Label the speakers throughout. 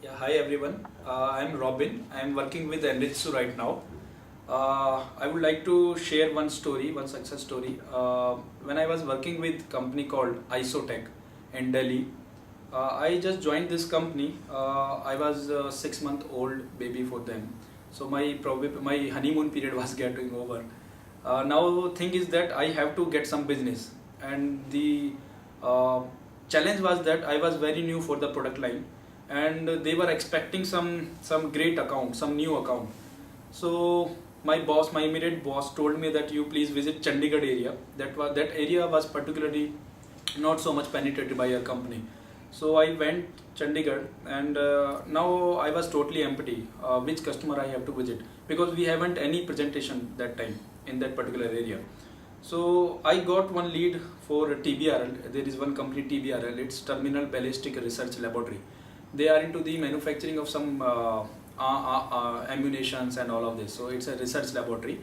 Speaker 1: Yeah, hi everyone. I'm Robin. I'm working with Enritsu right now. I would like to share one story, one success story. When I was working with company called Isotech in Delhi, I just joined this company. I was a 6 month old baby for them. So my honeymoon period was getting over. Now thing is that I have to get some business, and the uh, challenge was that I was very new for the product line, and they were expecting some great account, some new account. So my boss, my immediate boss, told me that you please visit Chandigarh area. That area was particularly not so much penetrated by your company. So I went Chandigarh, and now I was totally empty. Which customer I have to visit, because we haven't any presentation that time in that particular area. So I got one lead for TBRL. There is one company TBRL. It's Terminal Ballistic Research Laboratory. They are into the manufacturing of some ammunitions and all of this. So it's a research laboratory,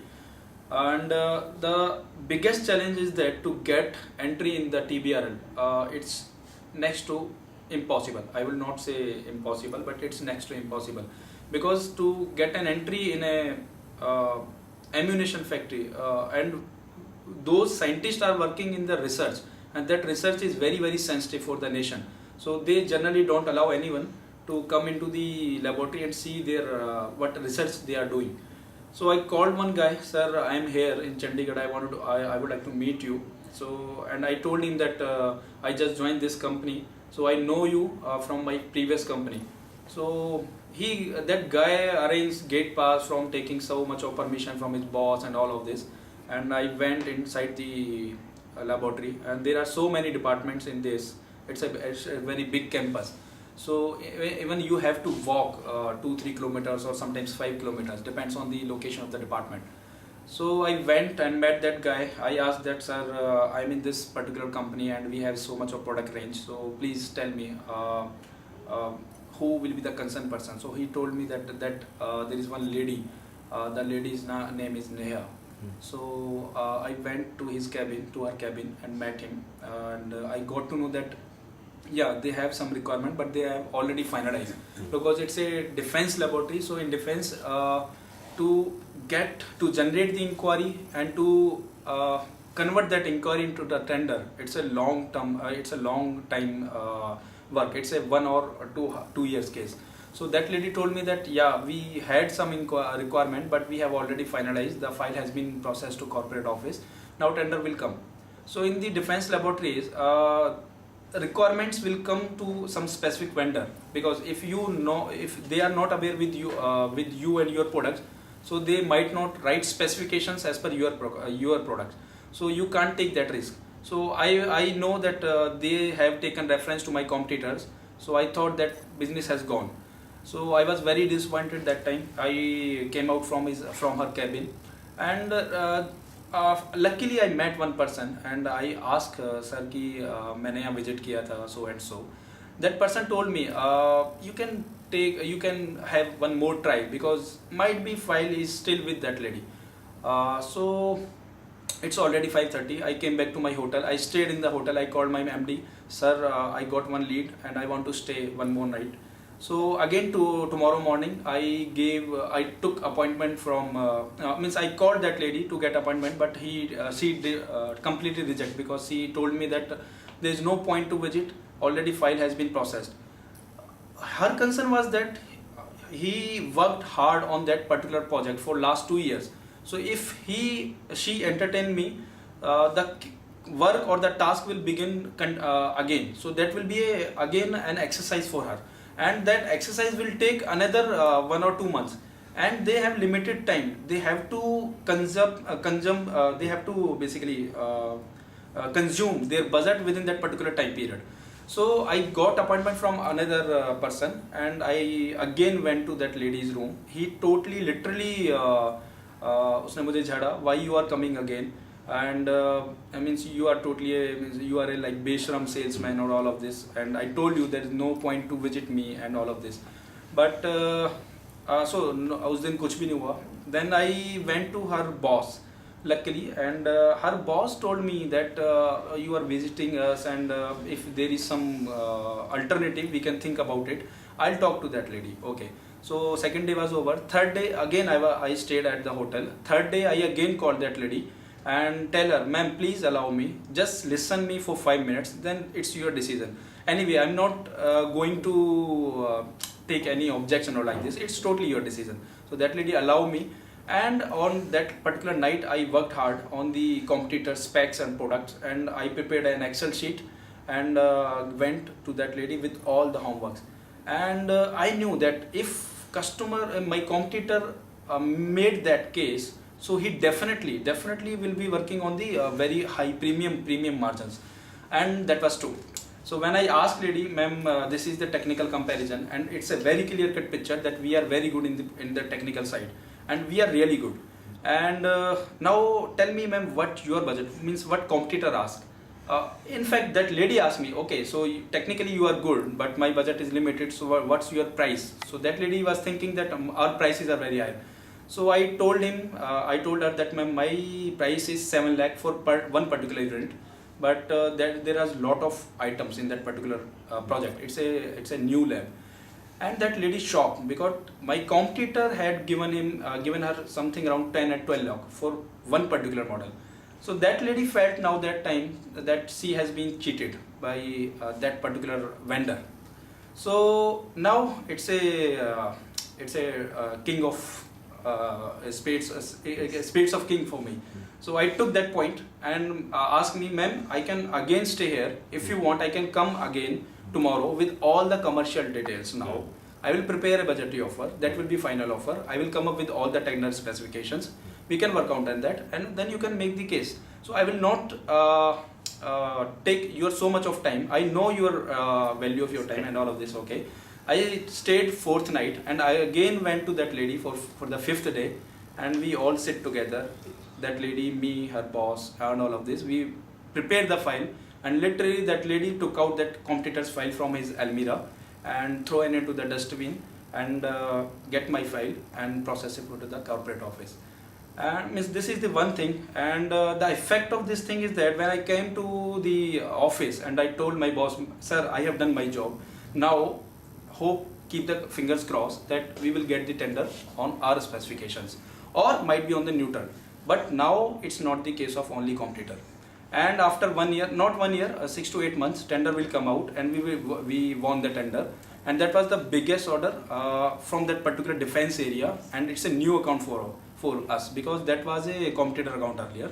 Speaker 1: and the biggest challenge is that to get entry in the TBRL, it's next to impossible. I will not say impossible, but it's next to impossible, because to get an entry in a ammunition factory, and those scientists are working in the research, and that research is very sensitive for the nation. So they generally don't allow anyone to come into the laboratory and see their what research they are doing. So I called one guy, sir, I am here in Chandigarh. I would like to meet you. So, and I told him that I just joined this company, so I know you from my previous company. So that guy arranged gate pass from taking so much of permission from his boss and all of this. And I went inside the laboratory, and there are so many departments in this. It's a very big campus. So even you have to walk 2-3 kilometers or sometimes 5 kilometers, depends on the location of the department. So I went and met that guy. I asked that, sir, I'm in this particular company and we have so much of product range. So please tell me uh, who will be the concerned person. So he told me that there is one lady. The lady's name is Neha. So I went to his cabin, to her cabin, and met him. And I got to know that yeah, they have some requirement, but they have already finalized, because it's a defense laboratory. So in defense, to generate the inquiry and to convert that inquiry into the tender, it's a long term, it's a long time work. It's a 1 or 2 years case. So that lady told me that yeah, we had some requirement, but we have already finalized. The file has been processed to corporate office. Now tender will come. So in the defense laboratories, requirements will come to some specific vendor, because if they are not aware with you and your products, so they might not write specifications as per your products. So you can't take that risk. So I know that they have taken reference to my competitors. So I thought that business has gone. So I was very disappointed that time. I came out from her cabin, and luckily I met one person, and I asked sir कि मैंने यहाँ visit किया था so and so. That person told me you can have one more try, because might be file is still with that lady. So it's already 5:30. I came back to my hotel. I stayed in the hotel. I called my MD, sir, I got one lead and I want to stay one more night. So again tomorrow morning I took appointment from means I called that lady to get appointment, but she completely reject, because she told me that there is no point to visit, already file has been processed. Her concern was that he worked hard on that particular project for last 2 years. So if she entertain me, the work or the task will begin again. So that will be again an exercise for her, and that exercise will take another 1 or 2 months, and they have limited time. They have to they have to basically consume their budget within that particular time period. So I got appointment from another person, and I again went to that lady's room. He totally literally उसने मुझे झाड़ा, why you are coming again, and I means you are totally you are a like Beshram salesman or all of this, and I told you there is no point to visit me and all of this. But so उस दिन कुछ भी नहीं हुआ. Then I went to her boss. luckily, and her boss told me that you are visiting us, and if there is some alternative, we can think about it. I'll talk to that lady. Okay. So second day was over. Third day again I stayed at the hotel. Third day I again called that lady and tell her, ma'am, please allow me. Just listen me for 5 minutes. Then it's your decision. Anyway, I'm not going to take any objection or like this. It's totally your decision. So that lady allow me. And on that particular night, I worked hard on the competitor specs and products, and I prepared an Excel sheet and went to that lady with all the homeworks. And I knew that if my competitor made that case, so he definitely will be working on the very high premium margins, and that was true. So when I asked lady, ma'am, this is the technical comparison, and it's a very clear cut picture that we are very good in the technical side, and we are really good. And now tell me, ma'am, what your budget means, what competitor asked. In fact, that lady asked me, okay, so technically you are good, but my budget is limited, so what's your price? So that lady was thinking that our prices are very high. So I told her that, ma'am, my price is 7 lakh for one particular unit, but there are a lot of items in that particular project. It's a new lab. And that lady shocked because my competitor had given her something around 10 and 12 lakh for one particular model. So that lady felt now that time that she has been cheated by that particular vendor. So now it's a king of spades of king for me. So I took that point and asked me, ma'am, I can again stay here. If you want, I can come again tomorrow with all the commercial details. Now I will prepare a budgetary offer. That will be final offer. I will come up with all the technical specifications. We can work out on that, and then you can make the case. So I will not take your so much of time. I know your value of your time and all of this. Okay. I stayed fourth night, and I again went to that lady for the fifth day, and we all sit together. That lady, me, her boss, and all of this. We prepared the file, and literally that lady took out that competitor's file from his Almira and throw it into the dustbin and get my file and process it to the corporate office. And this is the one thing, and the effect of this thing is that when I came to the office and I told my boss, sir, I have done my job. Now, keep the fingers crossed that we will get the tender on our specifications, or might be on the neutral. But now it's not the case of only competitor. And after 1 year, not 1 year, 6 to 8 months, tender will come out, and we won the tender. And that was the biggest order from that particular defense area, and it's a new account for us because that was a competitor account earlier.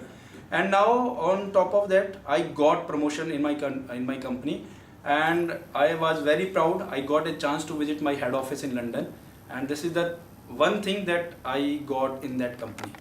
Speaker 1: And now on top of that, I got promotion in my company, and I was very proud. I got a chance to visit my head office in London, and this is the one thing that I got in that company.